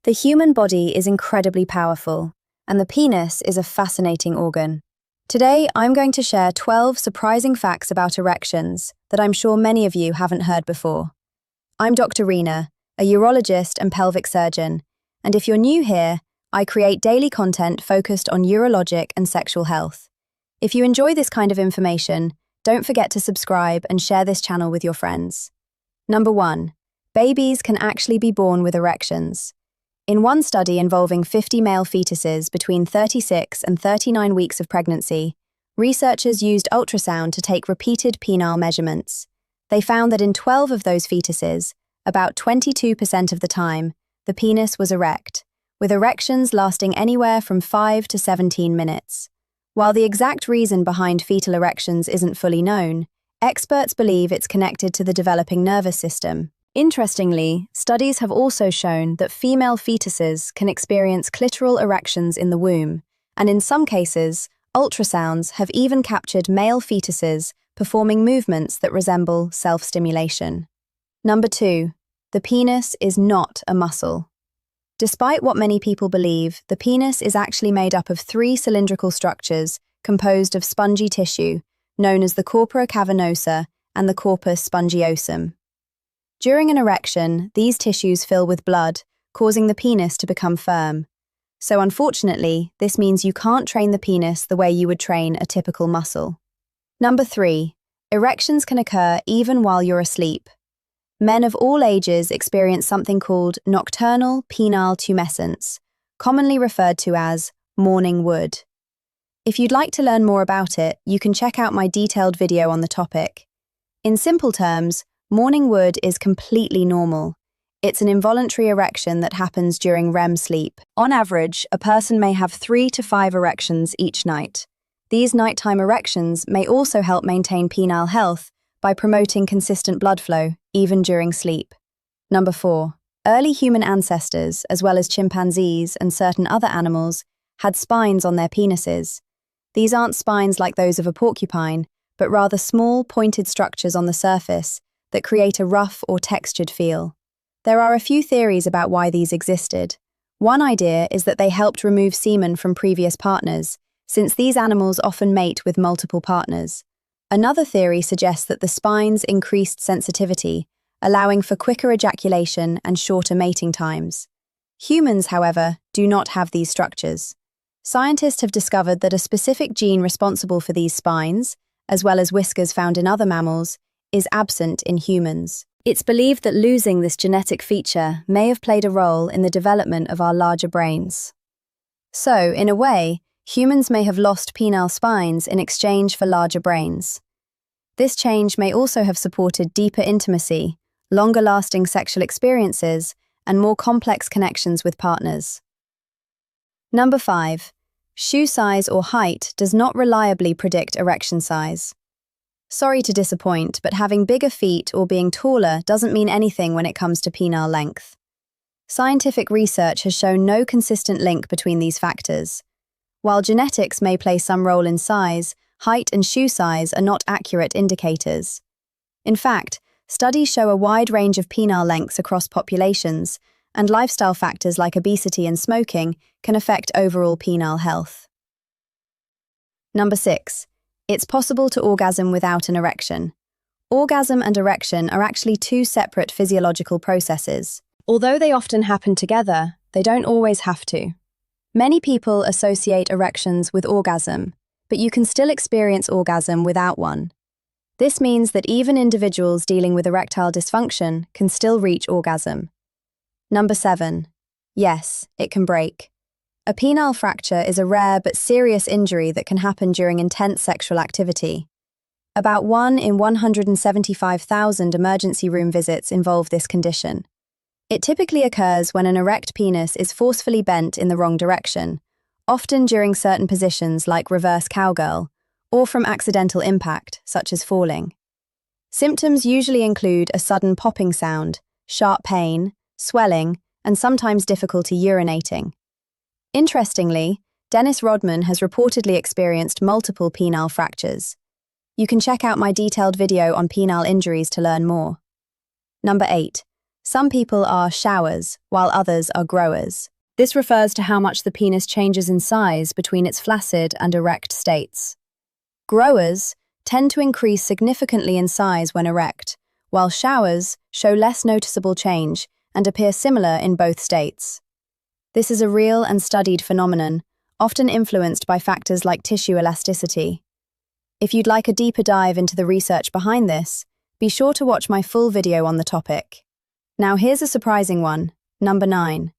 The human body is incredibly powerful, and the penis is a fascinating organ. Today, I'm going to share 12 surprising facts about erections that I'm sure many of you haven't heard before. I'm Dr. Rena, a urologist and pelvic surgeon, and if you're new here, I create daily content focused on urologic and sexual health. If you enjoy this kind of information, don't forget to subscribe and share this channel with your friends. Number 1. Babies can actually be born with erections. In one study involving 50 male fetuses between 36 and 39 weeks of pregnancy, researchers used ultrasound to take repeated penile measurements. They found that in 12 of those fetuses, about 22% of the time, the penis was erect, with erections lasting anywhere from 5 to 17 minutes. While the exact reason behind fetal erections isn't fully known, experts believe it's connected to the developing nervous system. Interestingly, studies have also shown that female fetuses can experience clitoral erections in the womb, and in some cases, ultrasounds have even captured male fetuses performing movements that resemble self-stimulation. Number 2. The penis is not a muscle. Despite what many people believe, the penis is actually made up of 3 cylindrical structures composed of spongy tissue, known as the corpora cavernosa and the corpus spongiosum. During an erection, these tissues fill with blood, causing the penis to become firm. So unfortunately, this means you can't train the penis the way you would train a typical muscle. Number 3. Erections can occur even while you're asleep. Men of all ages experience something called nocturnal penile tumescence, commonly referred to as morning wood. If you'd like to learn more about it, you can check out my detailed video on the topic. In simple terms, morning wood is completely normal. It's an involuntary erection that happens during REM sleep. On average, a person may have 3 to 5 erections each night. These nighttime erections may also help maintain penile health by promoting consistent blood flow, even during sleep. Number 4. Early human ancestors, as well as chimpanzees and certain other animals, had spines on their penises. These aren't spines like those of a porcupine, but rather small, pointed structures on the surface that create a rough or textured feel. There are a few theories about why these existed. One idea is that they helped remove semen from previous partners, since these animals often mate with multiple partners. Another theory suggests that the spines increased sensitivity, allowing for quicker ejaculation and shorter mating times. Humans, however, do not have these structures. Scientists have discovered that a specific gene responsible for these spines, as well as whiskers found in other mammals, is absent in humans. It's believed that losing this genetic feature may have played a role in the development of our larger brains. So, in a way, humans may have lost penile spines in exchange for larger brains. This change may also have supported deeper intimacy, longer-lasting sexual experiences, and more complex connections with partners. Number 5. Shoe size or height does not reliably predict erection size. Sorry to disappoint, but having bigger feet or being taller doesn't mean anything when it comes to penile length. Scientific research has shown no consistent link between these factors. While genetics may play some role in size, height and shoe size are not accurate indicators. In fact, studies show a wide range of penile lengths across populations, and lifestyle factors like obesity and smoking can affect overall penile health. Number 6. It's possible to orgasm without an erection. Orgasm and erection are actually 2 separate physiological processes. Although they often happen together, they don't always have to. Many people associate erections with orgasm, but you can still experience orgasm without one. This means that even individuals dealing with erectile dysfunction can still reach orgasm. Number 7. Yes, it can break. A penile fracture is a rare but serious injury that can happen during intense sexual activity. About 1 in 175,000 emergency room visits involve this condition. It typically occurs when an erect penis is forcefully bent in the wrong direction, often during certain positions like reverse cowgirl, or from accidental impact, such as falling. Symptoms usually include a sudden popping sound, sharp pain, swelling, and sometimes difficulty urinating. Interestingly, Dennis Rodman has reportedly experienced multiple penile fractures. You can check out my detailed video on penile injuries to learn more. Number 8. Some people are showers, while others are growers. This refers to how much the penis changes in size between its flaccid and erect states. Growers tend to increase significantly in size when erect, while showers show less noticeable change and appear similar in both states. This is a real and studied phenomenon, often influenced by factors like tissue elasticity. If you'd like a deeper dive into the research behind this, be sure to watch my full video on the topic. Now here's a surprising one, number 9.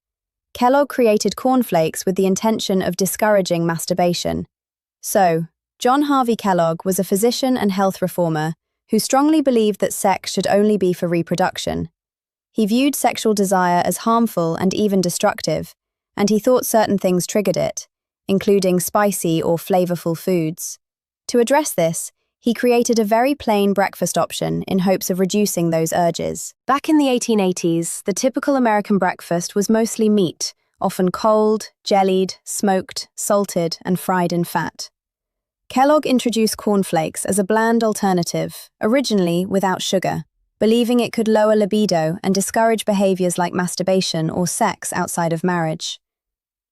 Kellogg created cornflakes with the intention of discouraging masturbation. So, John Harvey Kellogg was a physician and health reformer who strongly believed that sex should only be for reproduction. He viewed sexual desire as harmful and even destructive, and he thought certain things triggered it, including spicy or flavorful foods. To address this, he created a very plain breakfast option in hopes of reducing those urges. Back in the 1880s, the typical American breakfast was mostly meat, often cold, jellied, smoked, salted, and fried in fat. Kellogg introduced cornflakes as a bland alternative, originally without sugar, believing it could lower libido and discourage behaviors like masturbation or sex outside of marriage.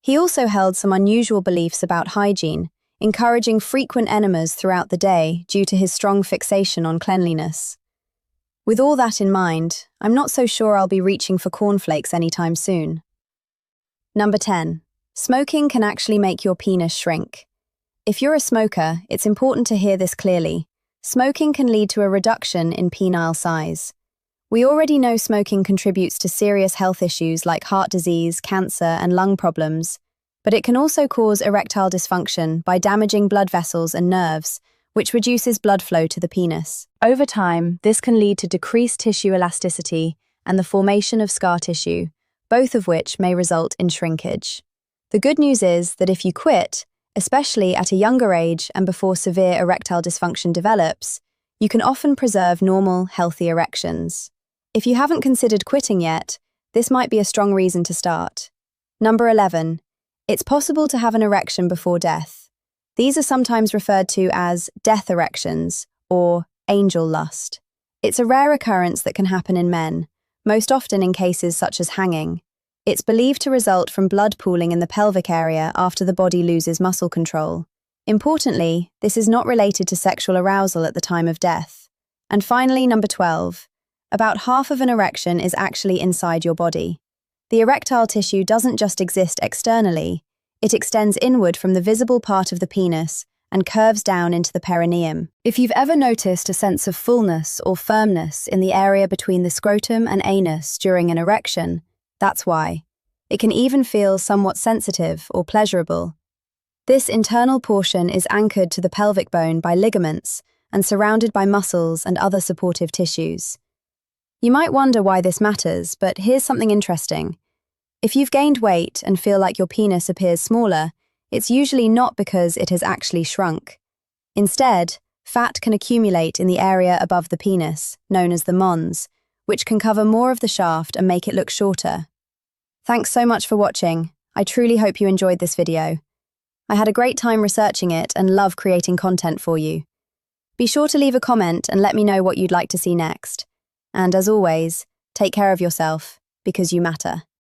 He also held some unusual beliefs about hygiene, encouraging frequent enemas throughout the day due to his strong fixation on cleanliness. With all that in mind, I'm not so sure I'll be reaching for cornflakes anytime soon. Number 10. Smoking can actually make your penis shrink. If you're a smoker, it's important to hear this clearly. Smoking can lead to a reduction in penile size. We already know smoking contributes to serious health issues like heart disease, cancer, and lung problems, but it can also cause erectile dysfunction by damaging blood vessels and nerves, which reduces blood flow to the penis. Over time, this can lead to decreased tissue elasticity and the formation of scar tissue, both of which may result in shrinkage. The good news is that if you quit, especially at a younger age and before severe erectile dysfunction develops, you can often preserve normal, healthy erections. If you haven't considered quitting yet, this might be a strong reason to start. Number 11. It's possible to have an erection before death. These are sometimes referred to as death erections or angel lust. It's a rare occurrence that can happen in men, most often in cases such as hanging. It's believed to result from blood pooling in the pelvic area after the body loses muscle control. Importantly, this is not related to sexual arousal at the time of death. And finally, number 12. About half of an erection is actually inside your body. The erectile tissue doesn't just exist externally, it extends inward from the visible part of the penis and curves down into the perineum. If you've ever noticed a sense of fullness or firmness in the area between the scrotum and anus during an erection, that's why. It can even feel somewhat sensitive or pleasurable. This internal portion is anchored to the pelvic bone by ligaments and surrounded by muscles and other supportive tissues. You might wonder why this matters, but here's something interesting. If you've gained weight and feel like your penis appears smaller, it's usually not because it has actually shrunk. Instead, fat can accumulate in the area above the penis, known as the mons, which can cover more of the shaft and make it look shorter. Thanks so much for watching. I truly hope you enjoyed this video. I had a great time researching it and love creating content for you. Be sure to leave a comment and let me know what you'd like to see next. And as always, take care of yourself, because you matter.